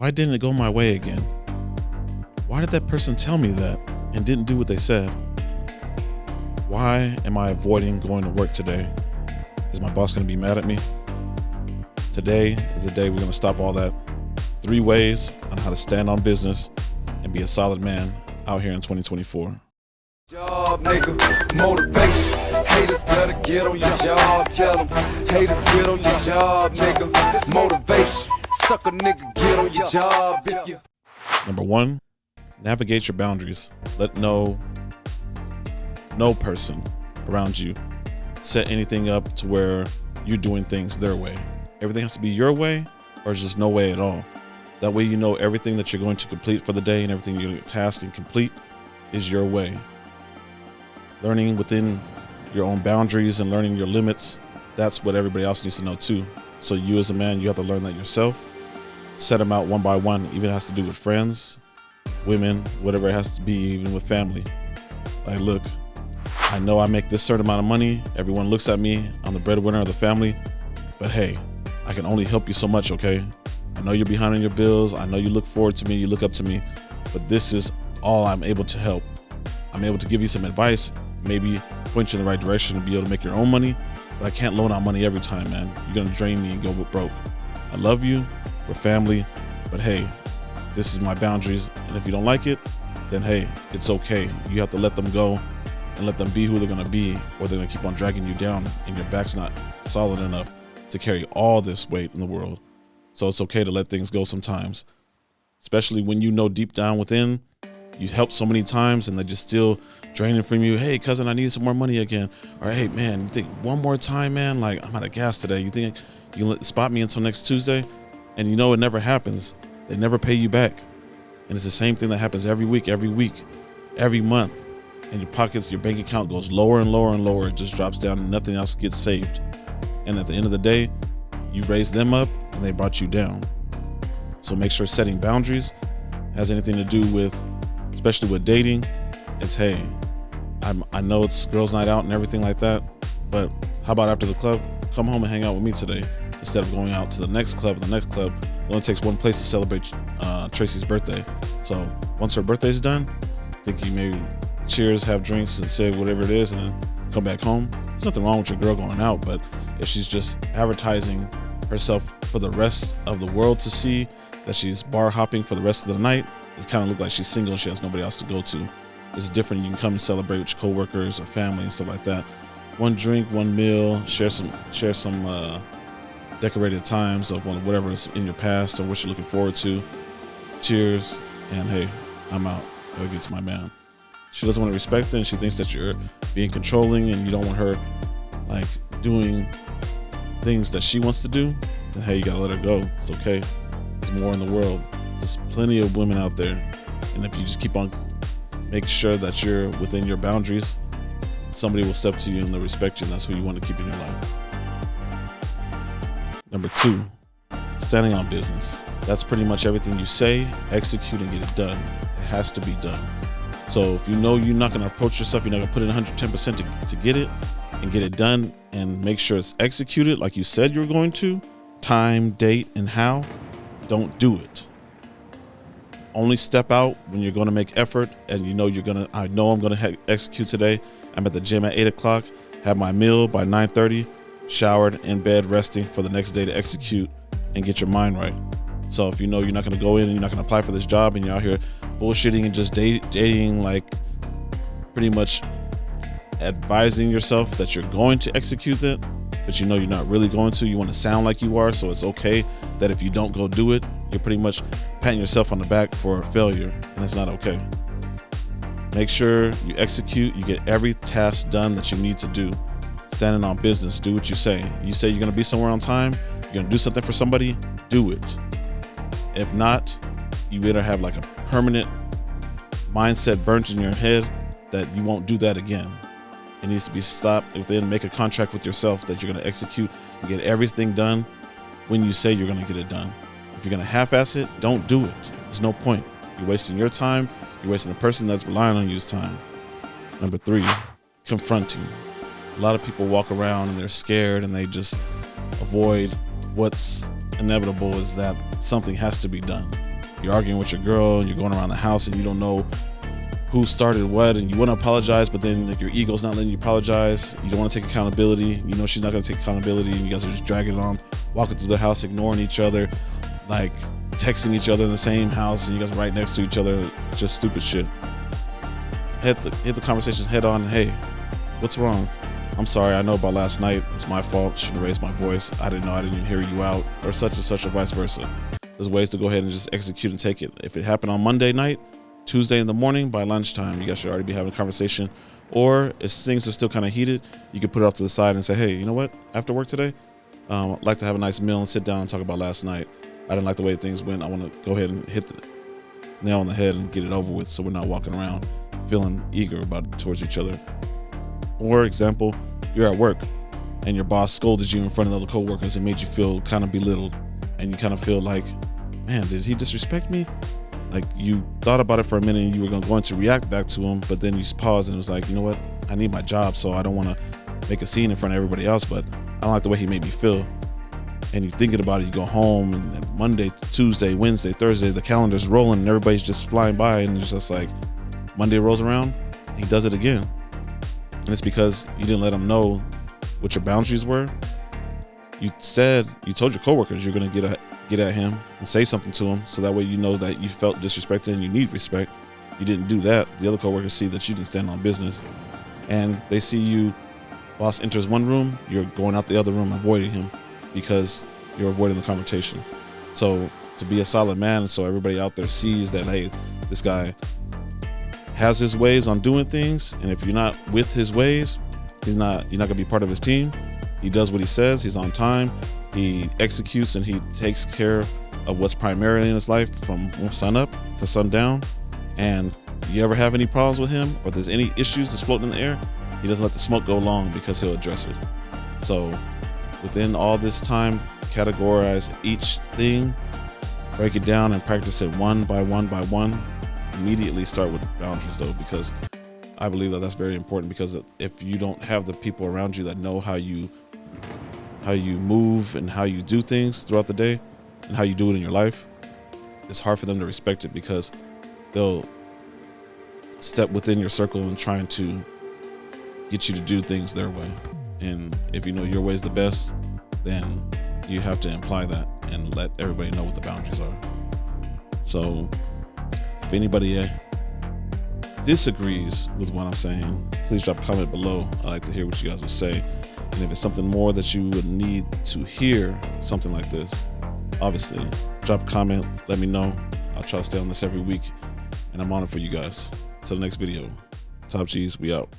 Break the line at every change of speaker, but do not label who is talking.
Why didn't it go my way again? Why did that person tell me that and didn't do what they said? Why am I avoiding going to work today? Is my boss going to be mad at me? Today is the day we're going to stop all that. 3 ways on how to stand on business and be a solid man out here in 2024.
Job, nigga, motivation. Haters better get on your job. Tell them haters get on your job, nigga. This motivation. Sucker nigga, get on your job. If you...
Number 1, navigate your boundaries. Let no person around you set anything up to where you're doing things their way. Everything has to be your way or just no way at all. That way you know everything that you're going to complete for the day and everything your task and complete is your way. Learning within your own boundaries and learning your limits, that's what everybody else needs to know too. So you as a man, you have to learn that yourself. Set them out one by one, even if it has to do with friends, women, whatever it has to be, even with family. Like, look, I know I make this certain amount of money. Everyone looks at me, I'm the breadwinner of the family, but hey, I can only help you so much, okay? I know you're behind on your bills. I know you look forward to me, you look up to me, but this is all I'm able to help. I'm able to give you some advice, maybe point you in the right direction to be able to make your own money, but I can't loan out money every time, man. You're gonna drain me and go broke. I love you, we're family, but hey, this is my boundaries, and if you don't like it, then hey, it's okay. You have to let them go and let them be who they're gonna be, or they're gonna keep on dragging you down and your back's not solid enough to carry all this weight in the world. So it's okay to let things go sometimes, especially when you know deep down within, you helped so many times and they're just still draining from you. Hey, cousin, I need some more money again. Or hey, man, you think one more time, man, like I'm out of gas today. You think you can spot me until next Tuesday? And you know it never happens. They never pay you back. And it's the same thing that happens every week, every month. And your pockets, your bank account goes lower and lower and lower. It just drops down and nothing else gets saved. And at the end of the day, you raised them up and they brought you down. So make sure setting boundaries has anything to do with, especially with dating. It's, hey, I know it's girls' night out and everything like that, but how about after the club, come home and hang out with me today instead of going out to the next club. And the next club, it only takes one place to celebrate Tracy's birthday. So once her birthday's done, I think you maybe cheers, have drinks, and say whatever it is, and then come back home. There's nothing wrong with your girl going out, but if she's just advertising herself for the rest of the world to see, that she's bar hopping for the rest of the night, it kind of look like she's single and she has nobody else to go to. It's different. You can come and celebrate with your coworkers or family and stuff like that. One drink, one meal, share some decorated times of whatever is in your past or what you're looking forward to. Cheers, and hey, I'm out. Gotta get to my man. She doesn't want to respect it, and she thinks that you're being controlling and you don't want her like doing things that she wants to do, then hey, you gotta let her go. It's okay. There's more in the world. There's plenty of women out there, and if you just keep on making sure that you're within your boundaries, somebody will step to you and they'll respect you, and that's who you want to keep in your life. Number 2, standing on business. That's pretty much everything you say, execute, and get it done. It has to be done. So if you know you're not going to approach yourself, you're not going to put in 110% to get it and get it done and make sure it's executed like you said you're going to, time, date, and how, don't do it. Only step out when you're going to make effort and you know I know I'm going to execute today. I'm at the gym at 8 o'clock, have my meal by 9:30, showered, in bed, resting for the next day to execute and get your mind right. So if you know you're not going to go in and you're not going to apply for this job and you're out here bullshitting and just dating, like pretty much advising yourself that you're going to execute it, but you know you're not really going to, you want to sound like you are, so it's okay that if you don't go do it, you're pretty much patting yourself on the back for a failure, and it's not okay. Make sure you execute, you get every task done that you need to do. Standing on business, do what you say. You say you're going to be somewhere on time, you're going to do something for somebody, do it. If not, you better have like a permanent mindset burnt in your head that you won't do that again. It needs to be stopped within. Make a contract with yourself that you're going to execute and get everything done when you say you're going to get it done. If you're going to half-ass it, don't do it. There's no point. You're wasting your time. You're wasting the person that's relying on you's time. Number 3, confronting. A lot of people walk around and they're scared and they just avoid what's inevitable, is that something has to be done. you're arguing with your girl and you're going around the house and you don't know who started what, and you want to apologize, but then like your ego's not letting you apologize. You don't want to take accountability. You know she's not going to take accountability, and you guys are just dragging it on, walking through the house, ignoring each other, like texting each other in the same house, and you guys are right next to each other. Just stupid shit. Hit the conversation head on. Hey, what's wrong? I'm sorry. I know about last night. It's my fault. Shouldn't have raised my voice. I didn't know. I didn't even hear you out, or such and such, or vice versa. There's ways to go ahead and just execute and take it. If it happened on Monday night, Tuesday in the morning, by lunchtime, you guys should already be having a conversation. Or if things are still kind of heated, you can put it off to the side and say, hey, you know what? After work today, I'd like to have a nice meal and sit down and talk about last night. I didn't like the way things went. I want to go ahead and hit the nail on the head and get it over with, so we're not walking around feeling eager about it towards each other. Or example, you're at work and your boss scolded you in front of other coworkers and made you feel kind of belittled, and you kind of feel like, man, did he disrespect me? Like, you thought about it for a minute and you were going to react back to him, but then you paused and it was like, you know what? I need my job, so I don't want to make a scene in front of everybody else, but I don't like the way he made me feel. And you're thinking about it, you go home, and then Monday, Tuesday, Wednesday, Thursday, the calendar's rolling and everybody's just flying by, and it's just like Monday rolls around, and he does it again. And it's because you didn't let him know what your boundaries were. You told your coworkers you're going to get at him and say something to him, so that way you know that you felt disrespected and you need respect. You didn't do that. The other coworkers see that you didn't stand on business, and they see you, boss enters one room, you're going out the other room avoiding him because you're avoiding the confrontation. So to be a solid man, so everybody out there sees that, hey, this guy has his ways on doing things, and if you're not with his ways, you're not gonna be part of his team. He does what he says, he's on time, he executes, and he takes care of what's primarily in his life from sun up to sundown. And you ever have any problems with him, or there's any issues that's floating in the air, he doesn't let the smoke go long because he'll address it. So within all this time, categorize each thing, break it down, and practice it one by one by one. Immediately start with boundaries, though, because I believe that that's very important, because if you don't have the people around you that know how you move and how you do things throughout the day and how you do it in your life, it's hard for them to respect it, because they'll step within your circle and trying to get you to do things their way. And if you know your way is the best, then you have to imply that and let everybody know what the boundaries are. So if anybody disagrees with what I'm saying, please drop a comment below. I'd like to hear what you guys would say. And if it's something more that you would need to hear, something like this, obviously drop a comment, let me know. I'll try to stay on this every week, and I'm on it for you guys. Till the next video, Top G's, we out.